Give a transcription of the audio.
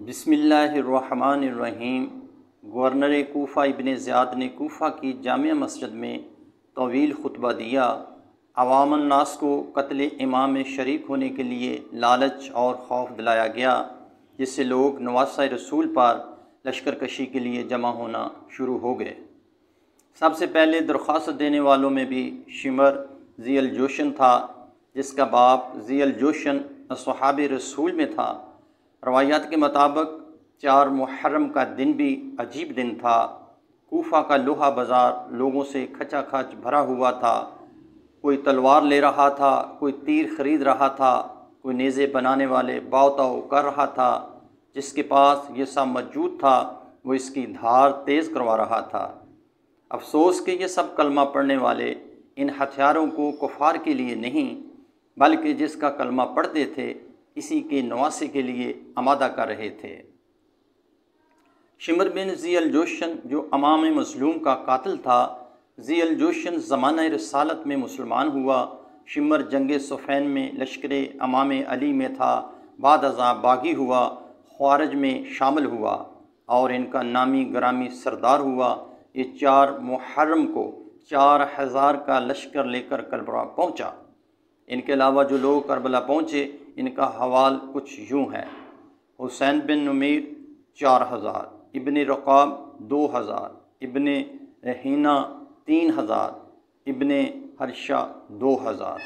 بسم اللہ الرحمن الرحیم۔ گورنر کوفہ ابن زیاد نے کوفہ کی جامع مسجد میں طویل خطبہ دیا۔ عوام الناس کو قتل امام میں شریک ہونے کے لیے لالچ اور خوف دلایا گیا، جس سے لوگ نواسہ رسول پر لشکر کشی کے لیے جمع ہونا شروع ہو گئے۔ سب سے پہلے درخواست دینے والوں میں بھی شمر ذی الجوشن تھا، جس کا باپ ذی الجوشن اصحاب رسول میں تھا۔ روایات کے مطابق 4 محرم کا دن بھی عجیب دن تھا۔ کوفہ کا لوہا بازار لوگوں سے کھچا کھچ بھرا ہوا تھا۔ کوئی تلوار لے رہا تھا، کوئی تیر خرید رہا تھا، کوئی نیزے بنانے والے باؤ تاؤ کر رہا تھا۔ جس کے پاس یہ سب موجود تھا وہ اس کی دھار تیز کروا رہا تھا۔ افسوس کہ یہ سب کلمہ پڑھنے والے ان ہتھیاروں کو کفار کے لیے نہیں بلکہ جس کا کلمہ پڑھتے تھے اسی کے نواسے کے لیے آمادہ کر رہے تھے۔ شمر بن ذی الجوشن جو امام مظلوم کا قاتل تھا، ذی الجوشن زمانہ رسالت میں مسلمان ہوا۔ شمر جنگ صفین میں لشکر امام علی میں تھا، بعد ازاں باغی ہوا، خوارج میں شامل ہوا اور ان کا نامی گرامی سردار ہوا۔ یہ 4 محرم کو 4000 کا لشکر لے کر کربلا پہنچا۔ ان کے علاوہ جو لوگ کربلا پہنچے ان کا حوال کچھ یوں ہے: حسین بن نمیر 4000، ابن رقاب 2000، ابن رہینہ 3000، ابن حرشہ 2000۔